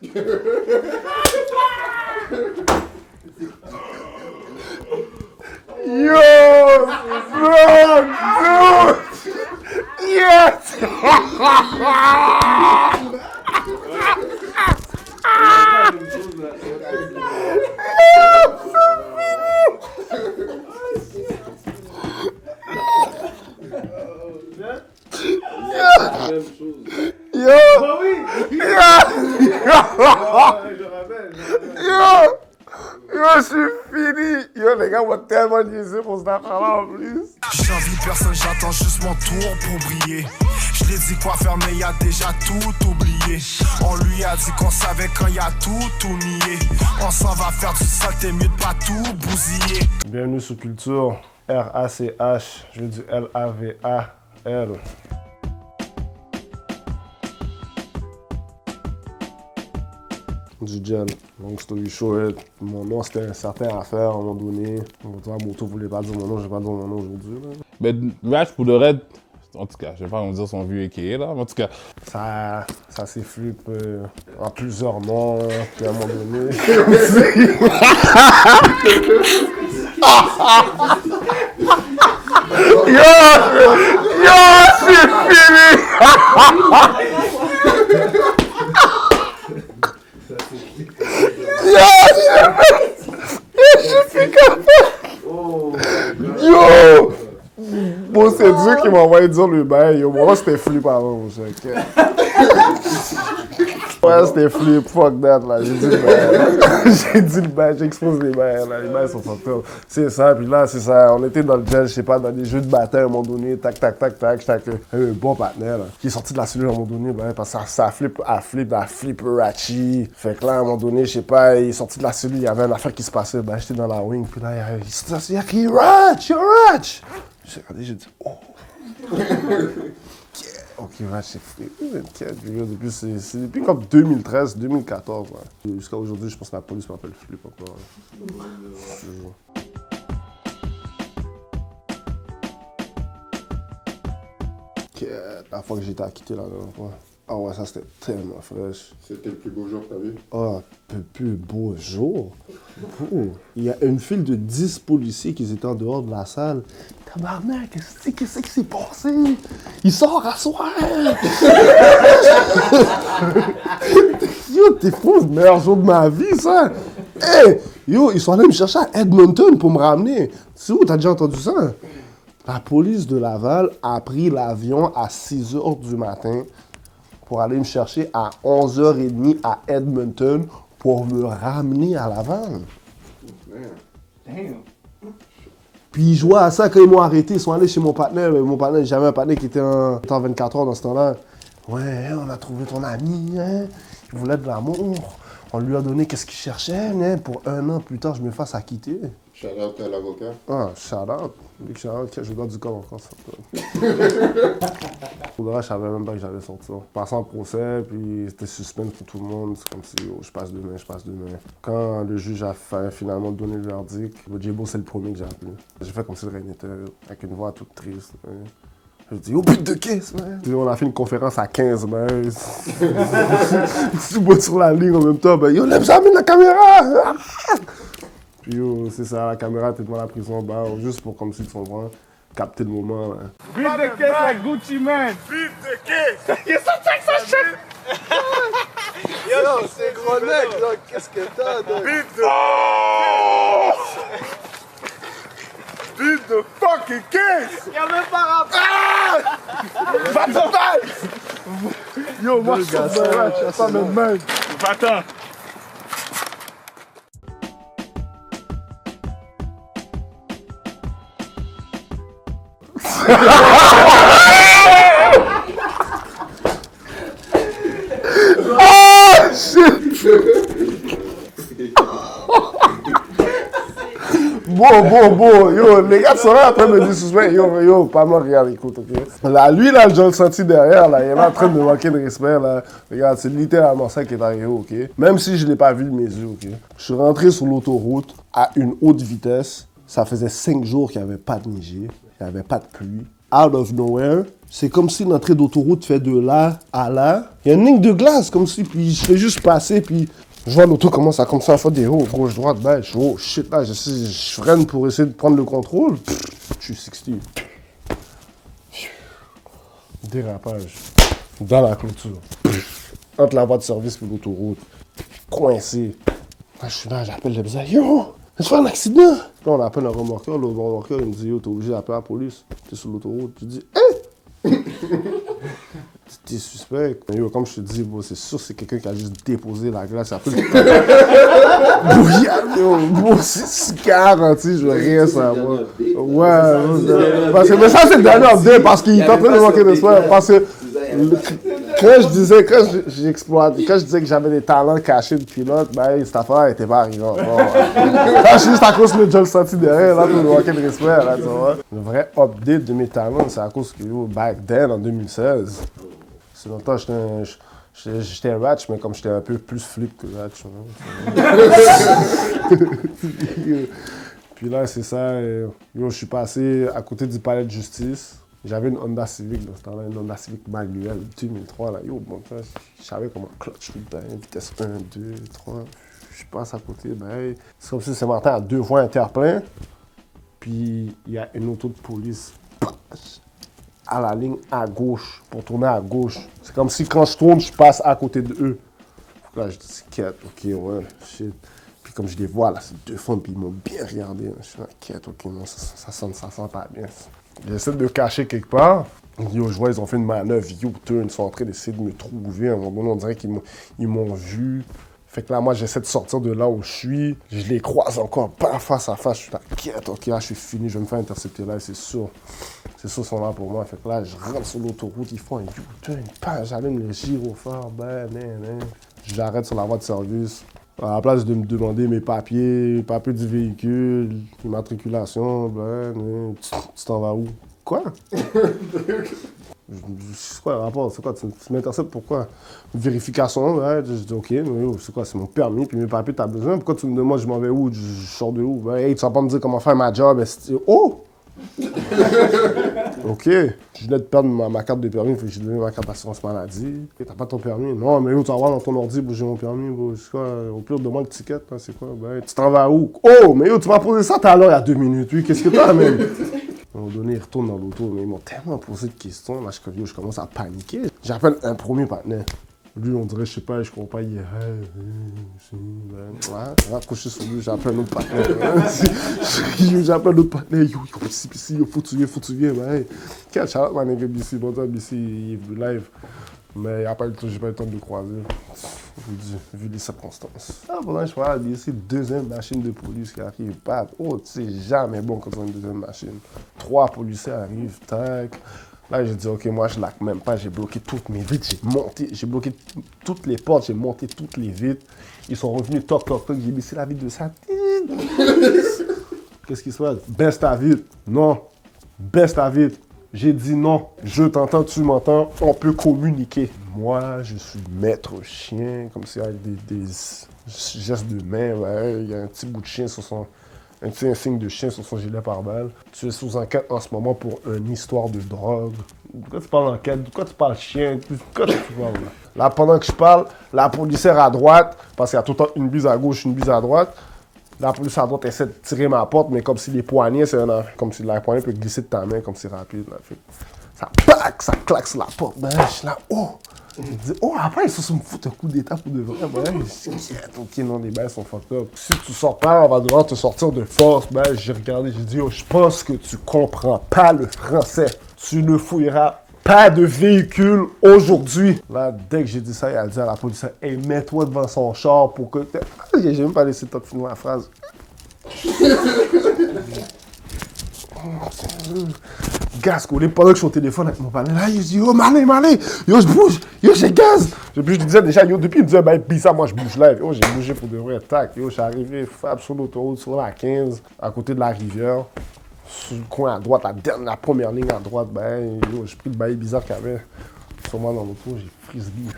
Yo, bro, dude! Yes! Yo, je suis fini! Yo, les gars m'ont tellement niaisé pour cette affaire-là en plus. J'envie personne, j'attends juste mon tour pour briller. Je l'ai dit quoi faire, mais y a déjà tout oublié. On lui a dit qu'on savait quand y a tout nié. On s'en va faire du sale, t'es mieux de pas tout bousiller. Bienvenue sur Culture RACH, je veux du LAVAL. Du gel. Donc, story short, mon nom c'était un certain affaire à un moment donné. Moto voulait pas dire mon nom, je vais pas dire mon nom aujourd'hui. Mais Ratch, pour le raid, en tout cas, je vais pas vous dire son vieux a.k.a. là, mais en tout cas. Ça s'efflupe en plusieurs noms, puis à un moment donné. Yo, c'est fini! Yo! Bon, c'est Dieu qui m'a envoyé dire le bail. Yo, moi, c'était flip avant, mon cher. Ouais, c'était flip. Fuck that, là. J'ai dit le bail. J'ai dit le bail. J'expose les bails, là. Les bails sont fucked up. C'est ça. Puis là, c'est ça. On était dans le gel, je sais pas, dans des jeux de bataille à un moment donné. Tac, tac, tac, tac. J'étais avec un bon partenaire, là, qui est sorti de la cellule à un moment donné. Ben, parce que ça flip Rachi. Fait que là, à un moment donné, je sais pas, il est sorti de la cellule. Il y avait une affaire qui se passait. Ben, j'étais dans la wing. Puis là, il a crié Ratch, yo, Ratch! J'ai regardé, j'ai dit, oh! Ok, Ratch, c'est fou. Depuis, c'est depuis comme 2013, 2014. Ouais. Jusqu'à aujourd'hui, je pense que la police m'appelle flip encore. La fois que j'étais acquitté la dernière fois. Ah ouais, ça c'était tellement fraîche. C'était le plus beau jour que t'as vu? Ah, le plus beau jour? Oh. Il y a une file de 10 policiers qui étaient en dehors de la salle. Tabarnak, qu'est-ce qui s'est passé? Il sort à soir! Yo, t'es fou, le meilleur jour de ma vie, ça! Hey! Yo, ils sont allés me chercher à Edmonton pour me ramener. C'est où, t'as déjà entendu ça? La police de Laval a pris l'avion à 6h du matin pour aller me chercher à 11h30 à Edmonton pour me ramener à Laval. Damn. Puis ils jouaient à ça quand ils m'ont arrêté. Ils sont allés chez mon partenaire. Mon partenaire, j'avais un partenaire qui était en 24 heures dans ce temps-là. Ouais, on a trouvé ton ami, hein? Il voulait de l'amour. On lui a donné qu'est-ce qu'il cherchait, hein? Pour 1 an plus tard, je me fasse acquitter. Shout out à l'avocat. Ah, shout out. Big shout out, je dois du corps encore ça. Pour le reste, je savais même pas que j'allais sortir. Passant en procès, puis c'était suspense pour tout le monde. C'est comme si oh, je passe demain. Quand le juge a finalement donné le verdict, J-Bo, c'est le premier que j'ai appelé. J'ai fait comme si le rien n'était, avec une voix toute triste. Je dis, oh pute de caisse, man! Puis on a fait une conférence à 15, man. Tu bois sur la ligne en même temps, ben yo, lève jamais la caméra! Puis yo, c'est ça, la caméra était devant la prison, bah, juste pour comme si tu comprends, capter le moment. Là. Beat the case like Gucci man. Beat the case. You're so Texas shit. Yo, c'est gros mec, donc qu'est-ce que t'as, donc? Beat the. Beat the fucking case. Y'a même pas rapport. Va-t'en balle. Yo, moi je suis je suis même même. Va-t'en. Oh shit! Bon, yo, les gars sont là en train de me dire suspect, yo, pas moi, regarde, écoute, ok? Là, lui, là, je le senti derrière, là, il est là en train de me manquer de respect, là. Regarde, c'est littéralement ça qui est arrivé, ok? Même si je l'ai pas vu de mes yeux, ok? Je suis rentré sur l'autoroute à une haute vitesse, ça faisait 5 jours qu'il n'y avait pas de neigé, il n'y avait pas de pluie. out of nowhere. C'est comme si l'entrée d'autoroute fait de là à là. Il y a une ligne de glace comme si, puis je fais juste passer, puis je vois l'auto commence à commencer à faire des hauts, gauche, droite, ben, je suis oh shit là, je freine pour essayer de prendre le contrôle. Je suis 60. Dérapage. Dans la clôture. Entre la voie de service et l'autoroute. Coincé. Là, je suis là, j'appelle le bizarre. Yo! Je fais un accident! Là, on appelle un remorqueur. Le remorqueur, il me dit, yo, t'es obligé d'appeler la police. T'es sur l'autoroute. Tu dis, hein? T'es suspect. Yo, comme je te dis, bon, c'est sûr, c'est quelqu'un qui a juste déposé la glace. Ça peut bon, c'est 40, tu sais, je veux rien savoir. Ouais, parce que, mais ça, c'est le dernier update parce qu'il est en train de manquer de soi. Parce que, quand je disais que j'avais des talents cachés de pilote, ben, cette affaire n'était pas arrivée encore. Là, juste à cause que je le senti derrière, là, pour me manquer de respect, là, tu vois. Le vrai update de mes talents, c'est à cause que, yo, back then, en 2016, c'est longtemps, j'étais ratch, mais comme j'étais un peu plus flip que ratch. Puis là, c'est ça, yo, je suis passé à côté du palais de justice. J'avais une Honda Civic dans ce temps-là, une Honda Civic manuelle 2003. Là. Yo, bon, je savais comment clutch tout le temps, vitesse 1, 2, 3. Je passe à côté, ben, c'est comme si c'est matin à 2 voies interplein. Puis il y a une auto de police à la ligne à gauche, pour tourner à gauche. C'est comme si quand je tourne, je passe à côté de eux. Là, je dis, quête, ok, ouais, shit. Puis comme je les vois, là, c'est 2 fois, puis ils m'ont bien regardé. Je suis là, quête, ok, non, ça sent pas bien. J'essaie de cacher quelque part. Yo, je vois, ils ont fait une manœuvre U-turn. Ils sont en train d'essayer de me trouver. À un moment donné, on dirait qu'ils m'ont vu. Fait que là, moi, j'essaie de sortir de là où je suis. Je les croise encore, pas face à face. Je suis là, quête, ok, là, je suis fini. Je vais me faire intercepter là, c'est sûr. C'est sûr, ils sont là pour moi. Fait que là, je rentre sur l'autoroute. Ils font un U-turn. J'allume le gyrophare. J'arrête sur la voie de service. À la place de me demander mes papiers du véhicule, l'immatriculation, tu t'en vas où? Quoi? C'est quoi le rapport? C'est quoi? Tu m'interceptes pourquoi? Vérification, ouais. Je dis ok, mais c'est quoi? C'est mon permis, puis mes papiers, t'as besoin. Pourquoi tu me demandes je m'en vais où? Je sors de où? Ben, hey, tu vas pas me dire comment faire ma job. Oh! Ok, je venais de perdre ma carte de permis, fait que j'ai donné ma carte d'assurance maladie. T'as pas ton permis? Non, mais tu vas voir dans ton ordi, j'ai mon permis, c'est quoi? Au pire, demande le ticket, hein, c'est quoi? Ben, tu t'en vas où? Oh, mais tu m'as posé ça tout à l'heure, il y a 2 minutes, oui, qu'est-ce que t'as, même? À un moment donné, ils retournent dans l'auto, mais ils m'ont tellement posé de questions, là, je commence à paniquer. J'appelle un premier partenaire. Lui, on dirait, je sais pas, je comprends pas, il est... Raccroché sur lui, j'appelle un autre partenaire. J'appelle un autre partenaire, yo, BC, faut que tu viennes, ouais. Catch out, my nigga, BC, bon temps, BC, il est venu live. Mais j'ai pas eu le temps de le croiser, vu les circonstances. Ah, pendant je parle à BC, 2e machine de police qui arrive, pas. Oh, tu sais, jamais bon quand on a une 2e machine. 3 policiers arrivent, tac. Là, j'ai dit, ok, moi, je laque même pas. J'ai bloqué toutes mes vitres. J'ai bloqué toutes les portes. J'ai monté toutes les vitres. Ils sont revenus, toc, toc, toc. J'ai baissé la vitre de ça. Qu'est-ce qui se passe? Baisse ta vitre. Non. Baisse ta vitre. J'ai dit non. Je t'entends, tu m'entends. On peut communiquer. Moi, je suis maître chien. Comme ça, avec des gestes de main. Ouais. Il y a un petit bout de chien sur son... Un petit insigne de chien sur son gilet pare-balles. Tu es sous enquête en ce moment pour une histoire de drogue. De quoi tu parles d'enquête? De quoi tu parles chien? De quoi tu parles là? Là, pendant que je parle, la policière à droite, parce qu'il y a tout le temps une bise à gauche, une bise à droite. La policière à droite essaie de tirer ma porte, mais comme si les poignets, comme si la poignée peut glisser de ta main, comme c'est rapide. Là. Ça pack, ça claque sur la porte. Ben, je suis là, oh! Il dit, oh, après, ils se me foutent un coup d'état pour de vrai. Ben, je dis, ok, non, les bails sont fucked up. Si tu sors pas, on va devoir te sortir de force. Ben, j'ai regardé, j'ai dit, oh, je pense que tu comprends pas le français. Tu ne fouilleras pas de véhicule aujourd'hui. Là, dès que j'ai dit ça, il a dit à la police, hey, mets-toi devant son char pour que... J'ai même pas laissé le temps de finir la phrase. Gascolé, pendant que je suis au téléphone avec mon partenaire, là, il dit, oh, Malé, yo, je bouge, yo, j'ai gaz. Puis je lui disais déjà, yo, depuis, il me disait, ben, ça, moi, je bouge live. Yo, j'ai bougé pour de vrai, tac, yo, je suis arrivé, fab, sur l'autoroute, sur la 15, à côté de la rivière, sur le coin à droite, la première ligne à droite, ben, yo, j'ai pris le bail bizarre qu'il y avait sur moi dans l'auto, j'ai frisbee.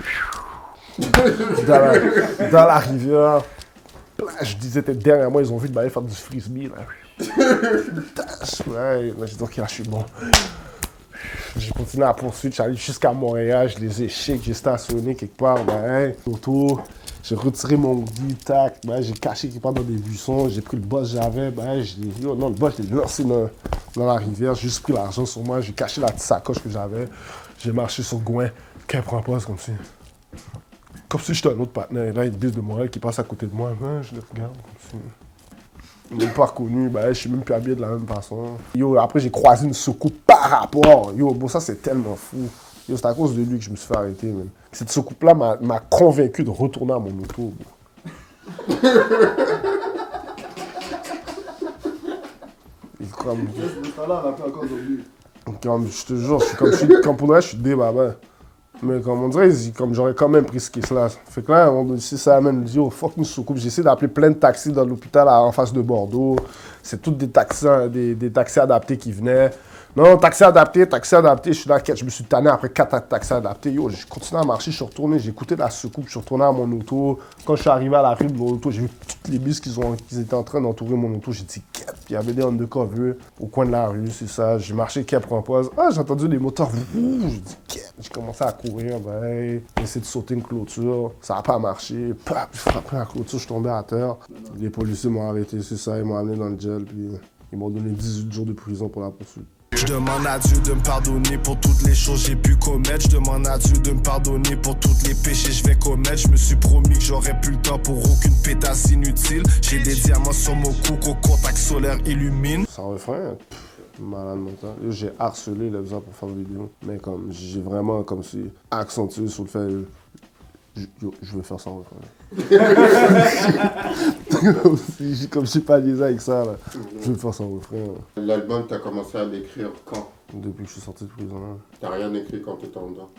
dans la rivière, là, je disais, derrière moi, ils ont vu le bail faire du frisbee, là. Ouais, là, j'ai dit, ok, là, je suis bon. J'ai continué à poursuivre, j'allais jusqu'à Montréal, je les ai shake, j'ai stationné quelque part, ben, autour. J'ai retiré mon hoodie, tac, ben, j'ai caché quelque part dans des buissons, j'ai pris le boss que j'avais, ben, le boss, je l'ai lancé dans la rivière, j'ai juste pris l'argent sur moi, j'ai caché la petite sacoche que j'avais, j'ai marché sur Gouin, qu'elle prend pas, c'est comme si. Comme si j'étais un autre partenaire, là, il y a une bise de Montréal qui passe à côté de moi, ben, je le regarde, comme si. Ils m'ont pas reconnu, ben, je suis même plus habillé de la même façon. Yo, après, j'ai croisé une soucoupe par rapport. Yo, bon, ça, c'est tellement fou. Yo, c'est à cause de lui que je me suis fait arrêter, man. Cette soucoupe-là m'a convaincu de retourner à mon auto, bro. Comme... je te jure, comme pour moi, je suis débaba. Mais comme on dirait, comme j'aurais quand même pris ce case-là. Fait que là, si ça amène, dit, oh fuck une soucoupe. J'ai essayé d'appeler plein de taxis dans l'hôpital en face de Bordeaux. C'est tous des taxis adaptés qui venaient. Non, taxi adapté, je suis là, je me suis tanné après 4 taxis adaptés. Yo, j'ai continué à marcher, je suis retourné, j'ai écouté la soucoupe, je suis retourné à mon auto. Quand je suis arrivé à la rue de mon auto, j'ai vu toutes les bus qu'ils étaient en train d'entourer mon auto. J'ai dit, Kep, il y avait des undercover au coin de la rue, c'est ça. J'ai marché, Kep, Rampoise. Ah, j'ai entendu des moteurs. J'ai dit, Kep. J'ai commencé à courir, ben, j'ai essayé de sauter une clôture. Ça n'a pas marché. Pap, j'ai frappé la clôture, je suis tombé à terre. Les policiers m'ont arrêté, c'est ça, ils m'ont amené dans le gel, puis ils m'ont donné 18 jours de prison pour la poursuite. Je demande à Dieu de me pardonner pour toutes les choses que j'ai pu commettre. Je demande à Dieu de me pardonner pour tous les péchés que je vais commettre. Je me suis promis que j'aurais plus le temps pour aucune pétasse inutile. J'ai des diamants sur mon cou qu'au contact solaire illumine. Sans refrain, malade mental. J'ai harcelé les gens pour faire des vidéos. Mais comme j'ai vraiment comme si accentué sur le fait je veux faire sans refrain. Comme je suis pas lié avec ça, là. Je veux faire sans refrain. L'album, t'as commencé à l'écrire quand? Depuis que je suis sorti de prison. T'as rien écrit quand t'étais en dedans?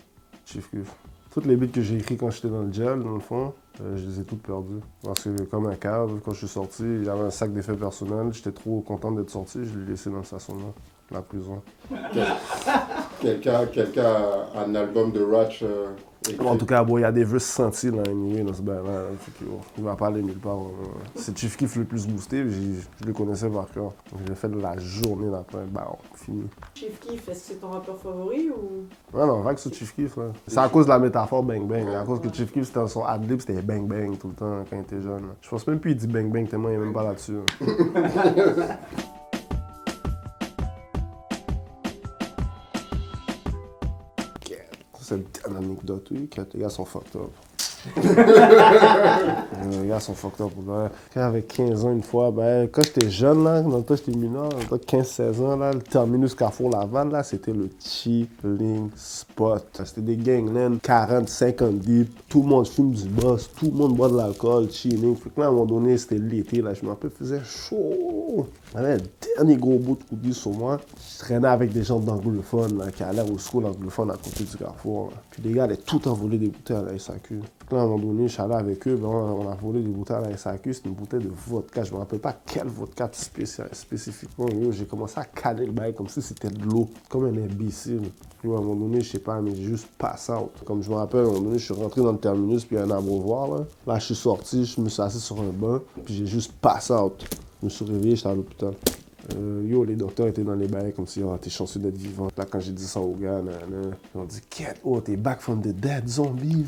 Chief Cuff. Toutes les beats que j'ai écrits quand j'étais dans le gel, dans le fond, je les ai toutes perdues. Parce que comme un cave, quand je suis sorti, il y avait un sac d'effets personnels. J'étais trop content d'être sorti, je l'ai laissé dans le stationnement, la prison. Quelqu'un a un album de Ratch écrit? En tout cas, bon, il y a des vœux sentis là, anyway, dans ce bain-là. Il va pas aller nulle part. C'est Chief Keef le plus boosté, je le connaissais par cœur. J'ai fait de la journée d'après, bah, fini. Chief Keef, est-ce que c'est ton rappeur favori ou... Ouais, non, vague sur Chief Keef. Là. C'est à cause de la métaphore Bang Bang. À cause que Chief Keef, c'était son ad-lib, c'était Bang Bang tout le temps quand il était jeune. Là. Je pense même plus qu'il dit Bang Bang tellement il est même pas là-dessus. C'est une petite anecdote, oui, que les gars sont fucked up. Les gars sont fucked up. Quand j'avais 15 ans une fois, ben, quand j'étais jeune, là, dans le temps j'étais mineur, dans le temps 15-16 ans, là, le terminus Carrefour Laval, là, c'était le chilling spot. C'était des ganglands, 40, 50 deep, tout le monde fume du boss, tout le monde boit de l'alcool, chilling. Fait que là, à un moment donné, c'était l'été, là, je me rappelle, il faisait chaud. J'avais un dernier gros bout de hoodie sur moi. Je traînais avec des gens d'anglophone, là, qui allaient au school anglophone à côté du Carrefour. Là. Puis les gars allaient tout envoler des bouteilles à la SAQ. Là, à un moment donné, je suis allé avec eux, ben, on a volé des bouteilles à la SAQ. C'était une bouteille de vodka. Je me rappelle pas quelle vodka spécifiquement. J'ai commencé à caler le bail comme si c'était de l'eau, comme un imbécile. Puis à un moment donné, je sais pas, mais j'ai juste passé out. Comme je me rappelle, à un moment donné, je suis rentré dans le terminus, puis il y a un abreuvoir. Là, je suis sorti, je me suis assis sur un banc, puis j'ai juste passé out. Je me suis réveillé, j'étais à l'hôpital. Yo, les docteurs étaient dans les bails comme si, oh, t'es chanceux d'être vivant. Là, quand j'ai dit ça aux gars, ils ont dit, Get, oh, t'es back from the dead, zombie.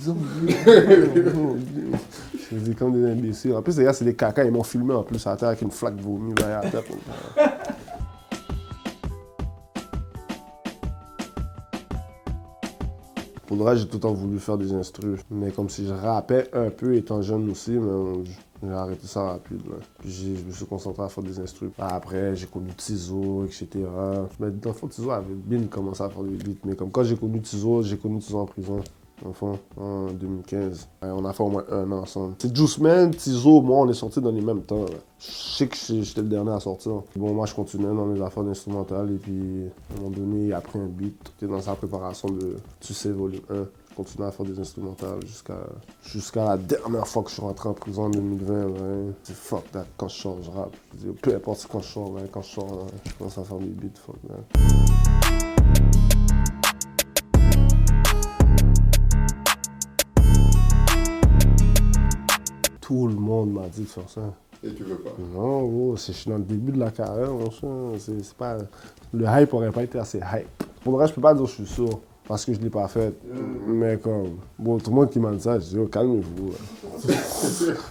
Je dis comme des imbéciles. En plus, les gars, c'est des caca, ils m'ont filmé en plus à terre avec une flaque de vomi derrière la tête. Pour le reste, j'ai tout le temps voulu faire des instrus. Mais comme si je rappais un peu étant jeune aussi, mais j'ai arrêté ça rapide. Là. Puis je me suis concentré à faire des instrus. Après, j'ai connu Tizo, etc. Mais dans le fond, Tizo avait bien commencé à faire des beats. Mais comme quand j'ai connu Tizo en prison. Enfin, en 2015. On a fait au moins 1 an ensemble. C'est Juice Man, Tizo, moi, on est sortis dans les mêmes temps. Là. Je sais que j'étais le dernier à sortir. Bon, moi, je continuais dans mes affaires d'instrumental et puis, à un moment donné, il a pris un beat. J'étais dans sa préparation de Tu sais, volume 1. Je continuais à faire des instrumentales jusqu'à la dernière fois que je suis rentré en prison en 2020. Ouais. C'est fuck that, quand je sors, je rappe. Je dis, peu importe quand je sors, ouais, je commence à faire des beats, fuck that. Tout le monde m'a dit de faire ça. Et tu veux pas? Non, gros, je suis dans le début de la carrière, c'est pas... Le hype aurait pas été assez hype. Pour le reste, je peux pas dire que je suis sûr. Parce que je l'ai pas fait. Mais comme, bon, tout le monde qui m'a dit ça, je dis, oh, calmez-vous.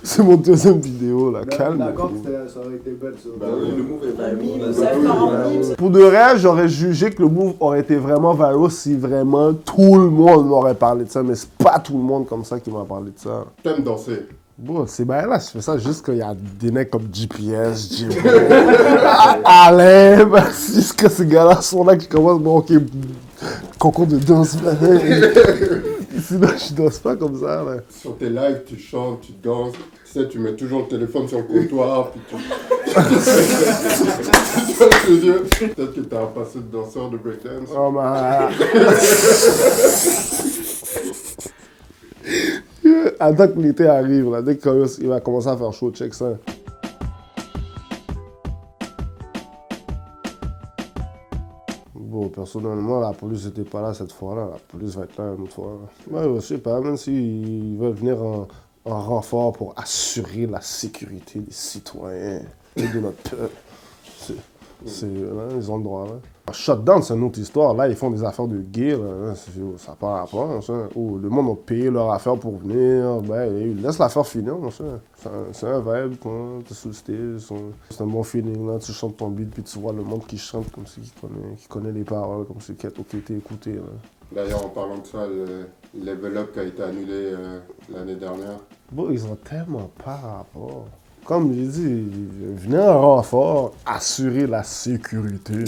C'est mon deuxième vidéo, là, calmez-vous. D'accord, ça aurait été bête, ça. Bah oui, le move est Un bon. mime, ça fait un mime. Pour de vrai, j'aurais jugé que le move aurait été vraiment viral si vraiment tout le monde m'aurait parlé de ça. Mais c'est pas tout le monde comme ça qui m'a parlé de ça. T'aimes danser? Bon, c'est bien là, je fais ça juste quand il y a des mecs comme GPS, Jimbo, Alain, ben, c'est juste que ces gars-là sont là que je commence, bon, ok, concours de danse, ben, sinon je danse pas comme ça, là. Sur tes lives, tu chantes, tu danses. Tu sais, tu mets toujours le téléphone sur le comptoir, puis tu... Tu vois ce que je veux dire? Peut-être que t'as un passé de danseur de breakdance. Oh, man. Attends que l'été arrive, là, dès qu'il va commencer à faire chaud, check ça. Bon, personnellement, la police n'était pas là cette fois-là. La police va être là une autre fois. Ouais, je sais pas, même s'ils veulent venir en renfort pour assurer la sécurité des citoyens et de notre peuple. Là, ils ont le droit, là. Shutdown, c'est une autre histoire. Là, ils font des affaires de gay, là. Ça n'a pas rapport, ça. Oh, le monde a payé leur affaire pour venir. Ben, ils laissent l'affaire finir, ça. C'est un vibe, quoi. T'es sur le stage. C'est un bon feeling, là. Tu chantes ton beat, puis tu vois le monde qui chante comme si qui connaît les paroles, comme si qui a été écouté, là. D'ailleurs, en parlant de ça, le Level Up qui a été annulé l'année dernière. Bon, ils ont tellement pas rapport. Comme j'ai dit, venez en renfort, assurer la sécurité.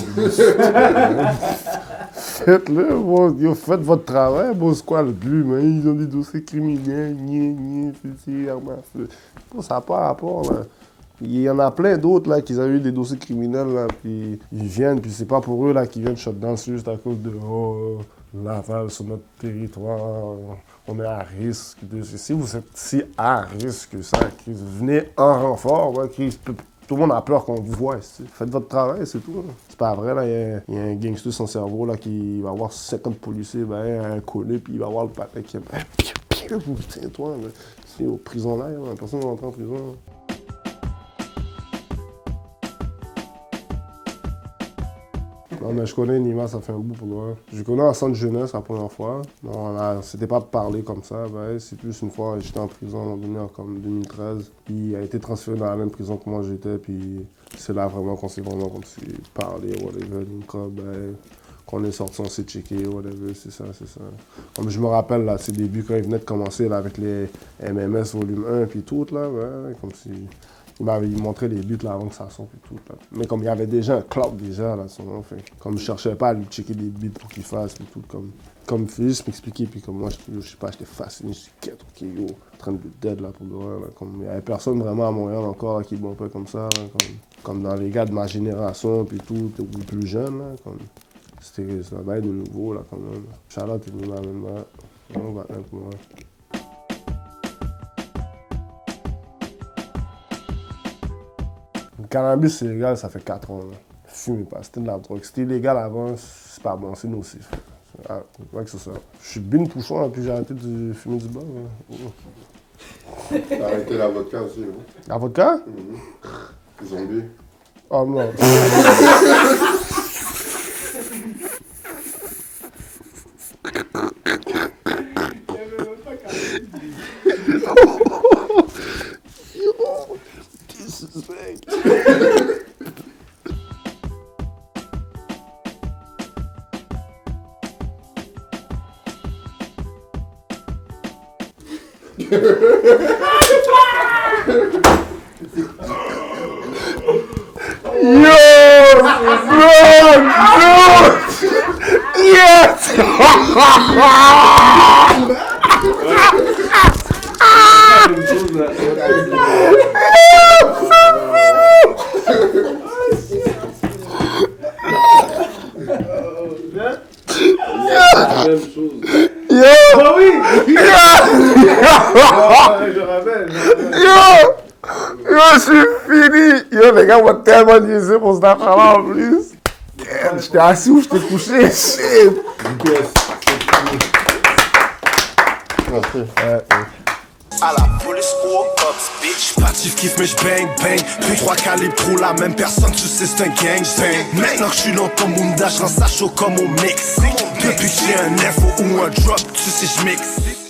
Faites-le, bon, faites votre travail, bon, c'est quoi le but, mais ils ont des dossiers criminels, armes à feu. Bon, ça n'a pas rapport, là. Il y en a plein d'autres, là, qui ont eu des dossiers criminels, là, puis ils viennent, puis c'est pas pour eux, là, qui viennent shutdown juste à cause de, Laval sur notre territoire, on est à risque. Si vous êtes si à risque que ça, venez en renfort, ouais, tout le monde a peur qu'on vous voie. Faites votre travail, c'est tout. C'est pas vrai, là, il y a un gangster son cerveau là, qui va avoir 50 policiers, un collé, puis il va avoir le patin qui tiens toi, c'est aux prisons là, personne ne va rentrer en prison. Là. Non, mais je connais Nima, ça fait un bout pour moi. Je connais en centre jeunesse la première fois. Non, c'était pas parlé comme ça. Ben, c'est plus une fois, j'étais en prison à un moment donné, en comme 2013. Puis il a été transféré dans la même prison que moi j'étais. Puis c'est là vraiment qu'on s'est vraiment comme si parlé, whatever. Qu'on est sorti, on s'est checké, whatever, c'est ça. Comme je me rappelle, là, ses débuts, quand il venait de commencer là, avec les MMS volume 1 puis tout, là, ben, comme si... Il m'avait montré les buts là avant que ça sorte et tout. Là. Mais comme il y avait déjà un cloud déjà là, fait, comme je cherchais pas à lui checker des buts pour qu'il fasse et tout, comme juste m'expliquer, puis comme moi je sais pas, j'étais fasciné, je suis quête, ok yo, en train de dead là pour de vrai, là, comme il y avait personne vraiment à Montréal encore là, qui bombait comme ça, là, comme dans les gars de ma génération puis tout, ou plus jeunes là, comme c'était ça va être de nouveau là quand même. Charlotte est venue même là, on va avec moi. Le cannabis, c'est légal, ça fait 4 ans. Là. Fumez pas, c'était de la drogue. C'était illégal avant, c'est pas bon, c'est nocif. Ah, ouais, c'est ça. Je suis bien pouchon, puis j'ai arrêté de fumer du bon. T'as arrêté la vodka aussi, non? La vodka? Zombie. Oh non. Yo, je suis fini! Yo, les gars m'ont tellement niaisé pour cette affaire-là en plus. J'étais assis ou j'étais couché? Shit! Yes, c'est fini. Merci. à la police ou au cops, bitch. Pas de kiff mais j'bang bang. 2-3 calibres pour la même personne, tu sais c'est un gangbang. Maintenant que j'suis dans ton munda, j'rends ça chaud comme au Mexique. Depuis que j'ai un F ou un drop, tu sais j'mixe.